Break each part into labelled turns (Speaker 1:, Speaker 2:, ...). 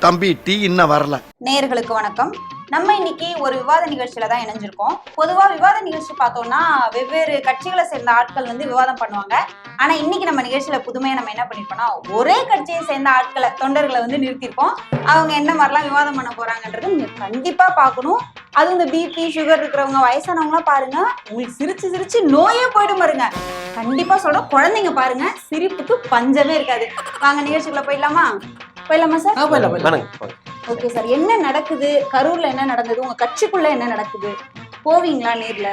Speaker 1: தம்பி டீ இன்னும் வரல.
Speaker 2: நேயர்களுக்கு வணக்கம். நம்ம இன்னைக்கு ஒரு விவாத நிகழ்ச்சியில தான் இணைஞ்சிருக்கோம். பொதுவா விவாத நிகழ்ச்சி பார்த்தோம்னா வெவ்வேறு கட்சிகளை சேர்ந்த ஆட்கள் வந்து விவாதம் பண்ணுவாங்க. ஆனா இன்னைக்கு நம்ம நிகழ்ச்சியில புதுமையா நம்ம என்ன பண்ணிருக்கோம்னா ஒரே கட்சியை சேர்ந்த ஆட்களை தொண்டர்களை வந்து நிறுத்திருக்கோம். அவங்க என்ன மாதிரிலாம் விவாதம் பண்ண போறாங்கன்றது நீங்க கண்டிப்பா பார்க்கணும். அதுவும் இந்த பிபி சுகர் இருக்கிறவங்க வயசானவங்களாம் பாருங்க, உங்களுக்கு சிரிச்சு சிரிச்சு நோயே போயிடும் பாருங்க. கண்டிப்பா சொல்றோம், குழந்தைங்க பாருங்க, சிரிப்புக்கு பஞ்சமே இருக்காது. வாங்க நிகழ்ச்சிக்குள்ள போயிடலாமா சார்? ஓகே சார், என்ன நடக்குது கரூர்ல, என்ன நடந்தது, உங்க கட்சிக்குள்ள என்ன நடக்குது, போவீங்களா நேர்ல?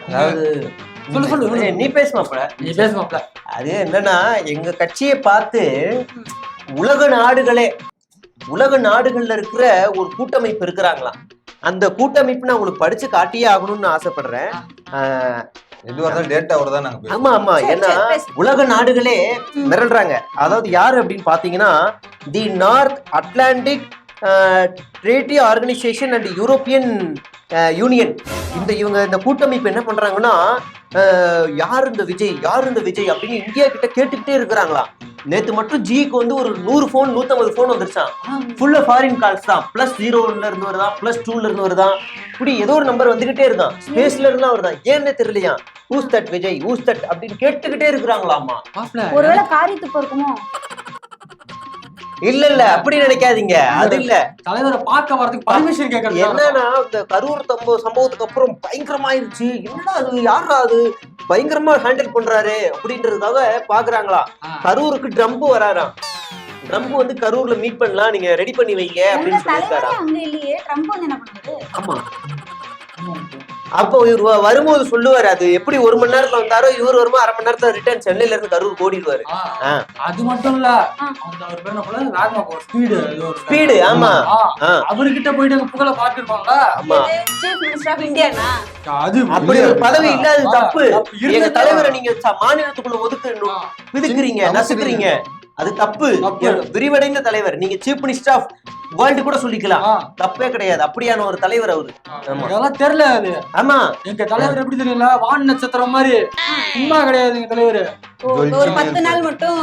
Speaker 3: அதாவது நீ பேசுமாப்ல. அது என்னன்னா, எங்க கட்சியை பார்த்து உலக நாடுகள்ல இருக்கிற ஒரு கூட்டமைப்பு இருக்கிறாங்களாம். அந்த கூட்டமைப்பு நான் உங்களுக்கு படிச்சு காட்டியே ஆகணும்னு ஆசைப்படுறேன். ஆமா ஆமா, ஏன்னா உலக நாடுகளே மிரள்றாங்க. அதாவது யாரு அப்படின்னு பாத்தீங்கன்னா, the North Atlantic Treaty Organisation and European Union. இவங்க இந்த கூட்டமைப்பு என்ன பண்றாங்கன்னா, யார் இந்த விஜய் அப்படின்னு இந்தியா கிட்ட கேட்டுக்கிட்டே இருக்கிறாங்களாம். நேத்து மட்டும் ஜிக்கு வந்து ஒரு 100 போன் 150 போன் வந்துருச்சான். ஃபுல்லா ஃபாரின் கால்ஸ் தான். +0ல இருந்து வருதான், +2ல இருந்து வருதான், இப்படி ஏதோ ஒரு நம்பர் வந்துகிட்டே இருக்கான். ஸ்பேஸ்ல இருந்தா வருதான், ஏன்னே தெரியலையா. ஊஸ் தட் விஜய் ஊஸ் தட் அப்படின்னு கேட்டுக்கிட்டே இருக்கிறாங்களாமா.
Speaker 2: ஒருவேளை காரியத்துக்கு இருக்குமோ?
Speaker 3: இல்ல அப்படி நினைக்காதீங்க. அது இல்ல,
Speaker 4: தலைவரை பார்க்க வரதுக்கு பர்மிஷன் கேட்கறது.
Speaker 3: என்னன்னா, இந்த கரூர் சம்பவத்துக்கு அப்புறம் பயங்கரமாயிருச்சு. என்னடா அது, யாரா அது பயங்கரமா ஹேண்டில் பண்றாரு அப்படின்றதுக்காக பாக்குறாங்களா. கரூருக்கு ட்ரம்ப் வராராம். ட்ரம்ப் வந்து கரூர்ல மீட் பண்ணலாம், நீங்க ரெடி பண்ணி வைங்க அப்படின்னு சொல்லிருக்காரா. ஆமா, அப்போ இவர் வரும்போது சொல்லுவாரு, அது எப்படி 1 மணி நேரத்துல வந்தாரோ இவர் வருமா 1/2 மணி நேரத்துல ரிட்டர்ன் சென்னையில இருந்து கரூர் ஓடிடுவாரு.
Speaker 4: அது மட்டும் இல்ல, ஸ்பீடு.
Speaker 3: ஆமா,
Speaker 4: அவர்கிட்ட போயிட்டு புகழ பாத்துருப்பாங்க.
Speaker 3: அது அப்படி ஒரு பதவி இல்ல, அது தப்பு. எங்க தலைவரை நீங்க மாநிலத்துக்குள்ள ஒதுக்கணும், விதுக்குறீங்க, நசுக்குறீங்க, அது தப்பு. விரிவடைந்த தலைவர், நீங்க சீஃப் மினிஸ்டர் ஆஃப் வேர்ல்டு கூட சொல்லிக்கலாம், தப்பே கிடையாது. அப்படியான ஒரு தலைவர் அவரு.
Speaker 4: அதெல்லாம் தெரியல. அது ஆமா, எங்க தலைவர் எப்படி தெரியல, வான் நட்சத்திரம் மாதிரி சும்மா கிடையாது எங்க தலைவர்.
Speaker 2: ஒரு 10 நாள் மட்டும்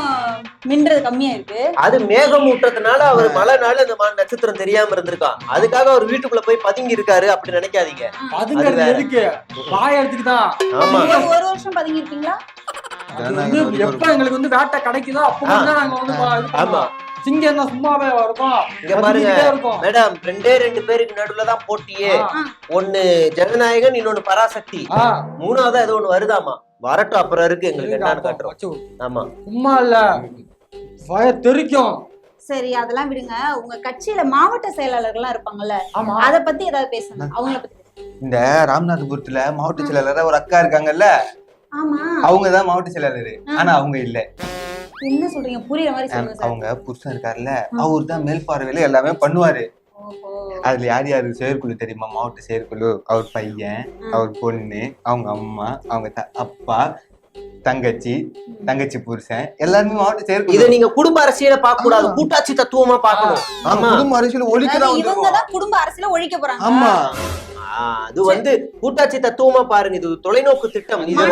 Speaker 2: மின்றது கம்மியா இருக்கு.
Speaker 3: அது மேகமூட்டத்தினால அவர் மழை நாள் அந்த நட்சத்திரம் தெரியாம இருந்திருக்கான். அதுக்காக அவர் வீட்டுக்குள்ள போய் பதுங்கி இருக்காரு அப்படி நினைக்காதீங்க.
Speaker 4: பதுங்கிறது எதுக்கு? வாய எடுத்துக்கு தான்.
Speaker 3: ஆமா,
Speaker 2: 1 வருஷம் பதுங்கி இருக்கீங்களா?
Speaker 4: எப்ப எங்களுக்கு வந்து வேட்டை கிடைக்குதோ அப்ப நாங்க வந்து
Speaker 3: ஆமா,
Speaker 4: சிங்கம் தான் சும்மாவே இருக்கும்.
Speaker 3: இங்க பாருங்க மேடம், 2 பேருக்கு நடுவுலதான் போட்டியே. ஒண்ணு ஜனநாயகன், இன்னொன்னு பராசக்தி, 3வதா ஏதோ ஒண்ணு வருதாமா. வரட்டும், அப்புறம் இருக்கு எங்களுக்கு என்னன்னு காட்டுறோம். ஆமா,
Speaker 4: சும்மா இல்ல, வய தெரிக்கும்.
Speaker 2: சரி, அதெல்லாம் விடுங்க. உங்க கட்சியில மாவட்ட செயலாளர்கள்லாம் இருப்பாங்கல்ல, அத பத்தி ஏதாவது பேசணும். அவங்கள பத்தி
Speaker 5: இந்த ராமநாதபுரத்துல மாவட்ட செயலாளர் ஒரு அக்கா இருக்காங்கல்ல, அவங்கதான் மாவட்ட செயலாளர். ஆனா அவங்க இல்ல.
Speaker 2: என்ன சொல்றீங்க? புரியுற மாதிரி சொல்லுங்க சார்.
Speaker 5: அவங்க புருஷன் இருக்காருல்ல, அவரு தான் மேல்பார்வையில எல்லாமே பண்ணுவாரு. அதுல யார் யாரு செயற்குழு தெரியுமா? மாவட்ட செயற்குழு, அவர் பையன், அவர் பொண்ணு, அவங்க அம்மா, அவங்க அப்பா, தங்கச்சி புருஷன், எல்லாருமே மாவட்ட செயற்குழு.
Speaker 3: இதை நீங்க குடும்ப அரசியல பார்க்க கூடாது, கூட்டாட்சி தத்துவமா பார்க்கணும்.
Speaker 5: குடும்ப அரசியல ஒழிக்கலாம்.
Speaker 2: இவங்கதான் குடும்ப அரசியல ஒழிக்க போறாங்க.
Speaker 5: ஆமா,
Speaker 3: அது வந்து கூட்டாட்சி தத்துவமா பாருங்க. இது தொலைநோக்கு திட்டம். இது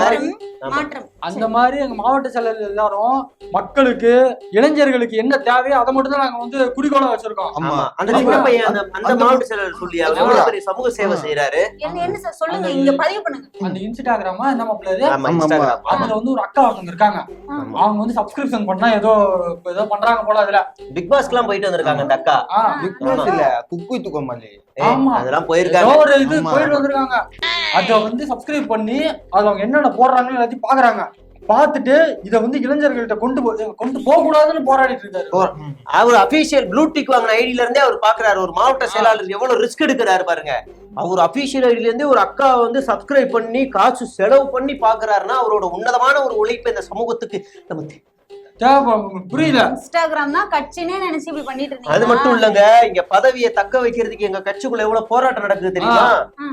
Speaker 2: மாற்றம்.
Speaker 4: அந்த மாதிரி எங்க மாவட்ட செயலர் எல்லாரும் மக்களுக்கு, இளைஞர்களுக்கு என்ன தேவையோ அதை மட்டும் தான் நாங்க வந்து குறிக்கோளா வச்சிருக்கோம்.
Speaker 3: ஆமா, அந்த மாவட்ட செயலர் சொல்லி அவர் எவ்வளவு பெரிய சமூக சேவை செய்யறாரு.
Speaker 2: என்ன சார் சொல்லுங்க, இங்க பதிவு பண்ணுங்க.
Speaker 4: அந்த இன்ஸ்டாகிராம் என்ன மாப்பிள்ளது, அதுல வந்து ஒரு அக்கா ஒருத்தங்க இருக்காங்க. அவங்க வந்து சப்ஸ்கிரிப்ஷன் பண்ணா ஏதோ பண்றாங்க போல. அதுல
Speaker 3: பிக் பாஸ்க்கு எல்லாம் போயிட்டு வந்திருக்காங்க அந்த அக்கா.
Speaker 5: பிக் பாஸ் இல்ல, குக்கு தூக்கமாலி
Speaker 3: அதெல்லாம் போயிருக்காங்க.
Speaker 4: போயிட்டு வந்திருக்காங்க. அத வந்து சப்ஸ்கிரைப் பண்ணி அது அவங்க என்னென்ன போடுறாங்கன்னு எல்லாத்தையும் பாக்குறாங்க. பார்த்துட்டு இத வந்து இளைஞர்கள்ட்ட கொண்டு போக கூடாதுன்னு போராடிட்டு இருக்காரு.
Speaker 3: அவர் அபிஷியல் ப்ளூ டிக் வாங்கின ஐடியில இருந்தே அவர் பாக்குறாரு. ஒரு மாவட்ட செயலாளர் எவ்வளவு ரிஸ்க் எடுக்கிறாரு பாருங்க. அவர் அபிஷியல் ஐடியில இருந்தே ஒரு அக்கா வந்து சப்ஸ்கிரைப் பண்ணி காசு செலவு பண்ணி பாக்குறாருன்னா அவரோட உன்னதமான ஒரு உழைப்பு இந்த சமூகத்துக்கு நம்ம
Speaker 4: புரியல.
Speaker 2: இன்ஸ்டாகிராம் தான் கட்சினே நினைச்சு இப்படி பண்ணிட்டு இருக்கீங்க.
Speaker 3: அது மட்டும் இல்லங்க, இங்க பதவியை தக்க வைக்கிறதுக்கு எங்க கட்சிக்குள்ள எவ்வளவு போராட்டம் நடக்குது தெரியுமா?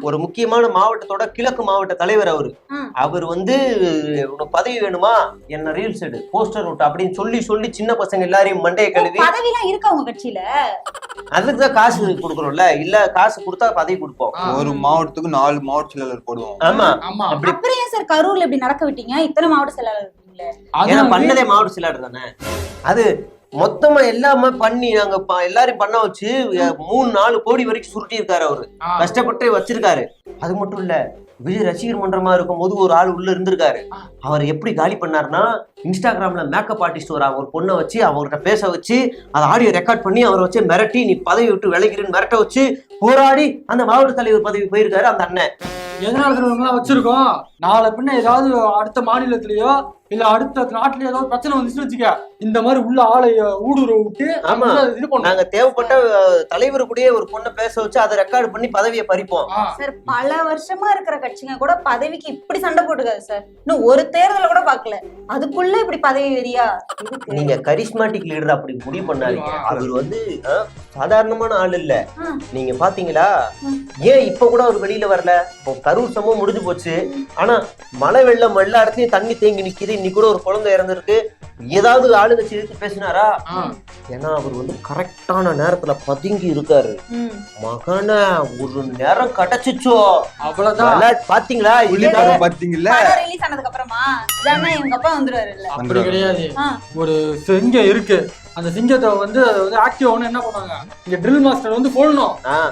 Speaker 3: ஒரு முக்கியமான மாவட்டத்தோட கிழக்கு மாவட்ட தலைவர் அவர் வந்து பதவி வேணுமா, என்ன ரீல்ஸ் எடு, போஸ்டர் விட்டு அப்படின்னு சொல்லி சின்ன பசங்க எல்லாரையும் மண்டைய கழுவி.
Speaker 2: பதவி எல்லாம் இருக்கா உங்க கட்சியில?
Speaker 3: அதுக்குதான் காசு கொடுக்கணும்ல. இல்ல காசு கொடுத்தா பதவி கொடுப்போம்.
Speaker 5: ஒரு மாவட்டத்துக்கு 4 மாவட்ட செயலாளர் போடுவோம்.
Speaker 3: ஆமா,
Speaker 2: அப்படியே சார் கரூர்ல இப்படி நடக்க விட்டீங்க? இத்தனை மாவட்ட செயலாளர்
Speaker 3: பண்ணதே மாவட்ட செயலாளர் தானே. அது மொத்தமா எல்லாமே பண்ணி நாங்க எல்லாரையும் பண்ண வச்சு 3-4 கோடி வரைக்கும் சுருட்டி இருக்காரு அவரு. கஷ்டப்பட்டு வச்சிருக்காரு. அது மட்டும் இல்ல, விஜய் ரசிகர் மன்றமா இருக்கும் போது ஒரு ஆள் உள்ள இருந்திருக்காரு. அவர் எப்படி காலி பண்ணாருன்னா, இன்ஸ்டாகிராம்ல மேக்கப் ஆர்டிஸ்ட் ஒரு பொண்ணை வச்சு அவர்கிட்ட பேச வச்சு அதை ஆடியோ ரெக்கார்ட் பண்ணி அவரை வச்சு மிரட்டி நீ பதவி விட்டு விலகிறன்னு மிரட்ட வச்சு போராடி அந்த மாவட்ட தலைவர் பதவி போயிருக்காரு அந்த அண்ணன்.
Speaker 4: எதனால வச்சிருக்கோம், நாளை பின்ன ஏதாவது அடுத்த மாநிலத்திலயோ இல்ல அடுத்த நாட்டுல ஏதாவது பிரச்சனை வந்துச்சுன்னு வச்சுக்க, இந்த மாதிரி உள்ள ஆளை ஊடுருவ விட்டு இது பண்ணுவோம்.
Speaker 3: நாங்க தேவைப்பட்ட தலைவர் கூட ஒரு பொண்ணை பேச வச்சு அதை ரெக்கார்டு பண்ணி பதவியை பறிப்போம்.
Speaker 2: சார் பல வருஷமா இருக்கிற கட்சிங்க கூட பதவிக்கு இப்படி சண்டை போட்டுக்காது சார். இன்னும் ஒரு தேர்தல கூட பாக்கல, அதுக்குள்ள இப்படி பதவி வெறியா?
Speaker 3: நீங்க கரிஸ்மாட்டிக் லீடர் அப்படி முடிவு பண்ணாதீங்க. அவர் வந்து சாதாரணமான ஆள் இல்ல. நீங்க பாத்தீங்களா, ஏன் இப்ப கூட அவர் வெளியில வரல? இப்போ கரூர் சம்பவம் முடிஞ்சு போச்சு, ஆனா மழை வெள்ளம் எல்லா இடத்துலயும் தண்ணி தேங்கி நிக்குது. இன்னைக்கு கூட ஒரு குழந்தை இறந்துருக்கு. ஏதாவது ஆளுங்கட்சி எடுத்து பேசினாரா? ஏன்னா அவர் வந்து கரெக்டான நேரத்துல பதுங்கி இருக்காரு. மகன ஒரு நேரம் கிடைச்சிச்சோ அவ்வளவுதான். பாத்தீங்களா
Speaker 5: பாத்தீங்களா
Speaker 2: ரிலீஸ் ஆனதுக்கு அப்புறமா ஜனா இவங்க அப்பா வந்துருவாரு.
Speaker 4: அப்படி கிடையாது, ஒரு சிங்கம் இருக்கு. அந்த சிங்கத்தை வந்து ஆக்டிவ் ஆகணும் என்ன பண்ணாங்க, இங்க ட்ரில் மாஸ்டர் வந்து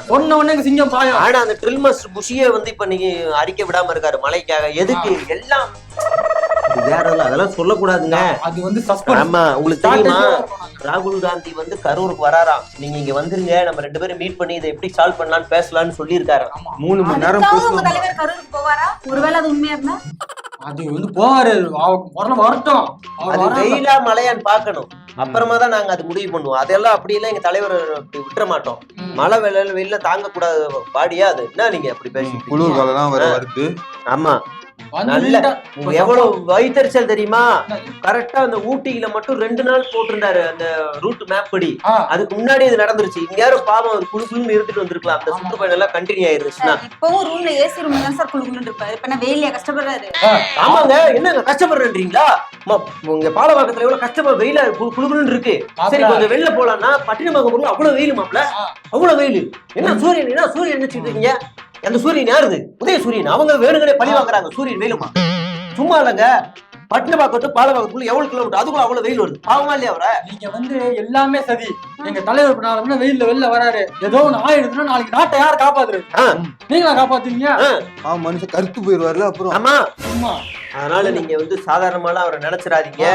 Speaker 4: கொன்ன உடனே சிங்கம் பாயம்.
Speaker 3: ஆனா அந்த ட்ரில் மாஸ்டர் புஷியே வந்து இப்ப நீங்க அறிக்கை விடாம இருக்காரு மலைக்காக. எதுக்கு எல்லாம் அதெல்லாம் சொல்லக்கூடாதுங்க.
Speaker 4: அது வந்து சஸ்பென்ஸ்.
Speaker 3: ஆமா, உங்களுக்கு தெரியுமா, ராகுல் காந்தி வந்து கரூருக்கு வராராம். நீங்க இங்க வந்துருங்க, நம்ம 2 பேரும் மீட் பண்ணி இதை எப்படி சால்வ் பண்ணலாம்னு பேசலாம்னு சொல்லியிருக்காரு.
Speaker 5: 3 மணி நேரம்
Speaker 2: தலைவர் கரூருக்கு போவாரா? ஒருவேளை அது உண்மையா இருந்தா
Speaker 4: அது வந்து போவாரு, வரட்டும்.
Speaker 3: அது வெயிலா மழையான்னு பாக்கணும், அப்புறமா தான் நாங்க அது முடிவு பண்ணுவோம். அதெல்லாம் அப்படி எல்லாம் எங்க தலைவர் விட்டுற மாட்டோம். மழை வெயில தாங்க கூடாது பாடியா அது என்ன நீங்க அப்படி பேசி
Speaker 5: குளிர் காலம் வருது.
Speaker 3: ஆமா, நல்ல எவ்வளவு வயிற்றுச்சல் தெரியுமா? கரெக்டா அந்த ஊட்டியில மட்டும் 2 நாள் போட்டிருந்தாரு அந்த ரூட் மேப் படி. அதுக்கு முன்னாடி இது நடந்துருச்சு. இங்க யாரும் பாவம் ஒரு குழுக்குன்னு இருந்துட்டு வந்திருக்கலாம். அந்த சுற்றுப்பயணம் எல்லாம் கண்டினியூ ஆயிருச்சுன்னா
Speaker 2: இப்பவும் ரூம்ல ஏசி ரூம் தான் சார் குழுக்குன்னு இருப்பாரு. இப்ப நான் வெயிலியா கஷ்டப்படுறாரு.
Speaker 3: ஆமாங்க, என்னங்க கஷ்டப்படுறீங்களா? உங்க பாலவாக்கத்துல எவ்வளவு கஷ்டப்பட வெயில குழுக்குன்னு இருக்கு. சரி, கொஞ்சம் வெளில போலாம்னா பட்டினமாக பொருள் அவ்வளவு வெயில் மாப்ள, அவ்வளவு வெயில். என்ன சூரியன் நினைச்சிட்டு இருக்கீங்க? அந்த சூரியன் யாருது? உதய சூரியன். அவங்க வேணுங்கனே பழி வாங்குறாங்க சூரியன் வெயிலுமா. சும்மா இல்லங்க, பட்டினப்பாக்கத்து பாலவாக்கத்துக்குள்ள எவ்வளவு கிலோமீட்டர், அதுக்குள்ள அவ்வளவு வெயில் வருது. பாவமா இல்லையா அவரை?
Speaker 4: நீங்க வந்து எல்லாமே சரி. எங்க தலைவர் நாளை வெயில்ல வெளில வராரு, ஏதோ ஒண்ணு ஆயிடுதுன்னா நாளைக்கு நாட்டை யார் காப்பாத்துறது? நீங்களா காப்பாத்துவீங்க?
Speaker 5: மனுஷன் கருத்து போயிருவாருல அப்புறம்.
Speaker 3: ஆமா, அதனால நீங்க வந்து சாதாரணமாலாம் அவரை நினைச்சிடாதீங்க.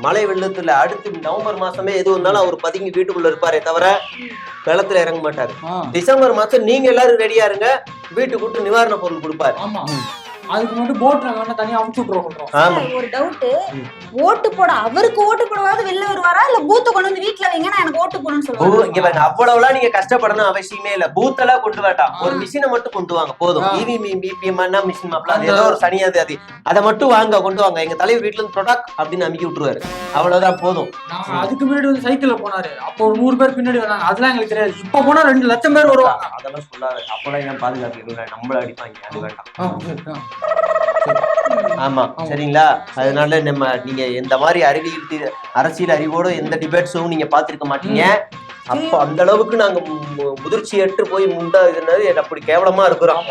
Speaker 3: மழை வெள்ளத்துல அடுத்து நவம்பர் மாசமே எது வந்தாலும் அவர் பதுங்கி வீட்டுக்குள்ள இருப்பாரே தவிர களத்துல இறங்க மாட்டாரு. டிசம்பர் மாசம் நீங்க எல்லாரும் ரெடியா இருங்க, வீட்டுக்கு கூட்டு நிவாரண பொருள் கொடுப்பாரு.
Speaker 4: அதுக்கு மட்டும் போட் நாங்க தனியா அமுச்சு விட்டுறோம்.
Speaker 2: ஒரு டவுட், ஓட்டு போட அவருக்கு ஓட்டு போடவாது வெளில வருவாரா, இல்ல பூத்த கொண்டு வந்து வீட்டுல வைங்க நான் எனக்கு ஓட்டு போடணும்னு சொல்லுவாங்க?
Speaker 3: இங்க பாருங்க, அவ்வளவுலாம் நீங்க கஷ்டப்படணும் அவசியமே இல்ல. பூத் எல்லாம் கொண்டு வேண்டாம், ஒரு மிஷினை மட்டும் கொண்டு வாங்க போதும். பிபிஎம் மிஷின் மாப்ள ஏதோ ஒரு சனியாது அது, அதை மட்டும் கொண்டு வாங்க. எங்க தலைவர் வீட்டுல இருந்து ப்ரொடக்ட் அப்படின்னு அமுக்கி விட்டுருவாரு. அவ்வளவுதான் போதும்.
Speaker 4: அதுக்கு முன்னாடி வந்து சைக்கிள்ல போனாரு, அப்போ ஒரு 100 பேர் பின்னாடி வந்தாங்க. அதெல்லாம் எங்களுக்கு தெரியாது. இப்ப போனா 2 லட்சம் பேர் வருவாங்க.
Speaker 3: அதெல்லாம் சொல்லாது. அப்பெல்லாம் ஏன் பாதுகாப்பு நம்மள அடிப்பாங்க, அது வேண்டாம். ஆமா, சரிங்களா? அதனால நீங்க இந்த மாதிரி அரசியல் அறிவோட எந்த டிபேட்ஸும் நீங்க பாத்திருக்க மாட்டீங்க. அப்ப அந்த அளவுக்கு நாங்க முதிர்ச்சி ஏற்று போய் அப்படி கேவலமா இருக்கிறோம்.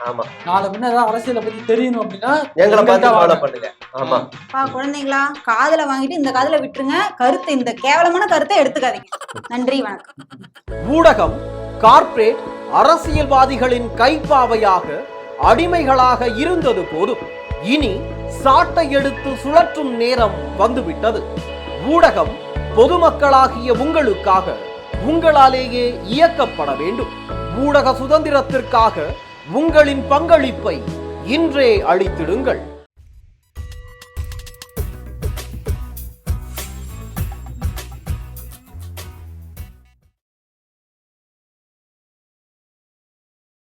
Speaker 3: ஆமா,
Speaker 4: நாளை பின்ன ஏதாவது அரசியலை பத்தி தெரியணும் அப்படின்னா
Speaker 3: எங்களை பார்த்து ஃபாலோ பண்ணுங்க. ஆமா
Speaker 2: குழந்தைங்களா, காதுல வாங்கிட்டு இந்த காதுல விட்டுருங்க. கருத்து, இந்த கேவலமான கருத்தை எடுத்துக்காதீங்க. நன்றி, வணக்கம்.
Speaker 1: ஊடகம் கார்ப்பரேட் அரசியல்வாதிகளின் கைப்பாவையாக அடிமைகளாக இருந்தது போதும், இனி சாட்டை எடுத்து சுழற்றும் நேரம் வந்துவிட்டது. ஊடகம் பொதுமக்களாகிய உங்களுக்காக, உங்களாலேயே இயக்கப்பட வேண்டும். ஊடக சுதந்திரத்திற்காக உங்களின் பங்களிப்பை இன்றே அளித்திடுங்கள்.